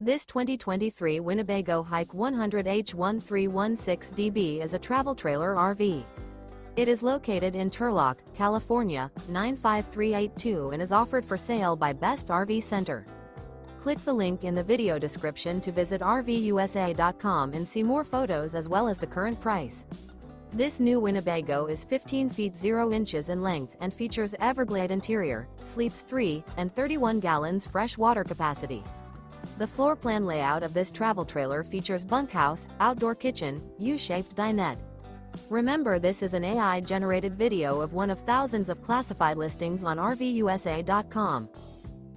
This 2023 Winnebago HIKE 100H1316DB is a travel trailer RV. It is located in Turlock, California, 95382 and is offered for sale by Best RV Center. Click the link in the video description to visit RVUSA.com and see more photos as well as the current price. This new Winnebago is 15 feet 0 inches in length and features Everglade interior, sleeps 3 and 31 gallons fresh water capacity. The floor plan layout of this travel trailer features bunkhouse, outdoor kitchen, U-shaped dinette. Remember, this is an AI-generated video of one of thousands of classified listings on RVUSA.com.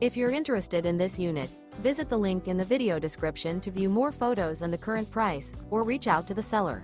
If you're interested in this unit, visit the link in the video description to view more photos and the current price, or reach out to the seller.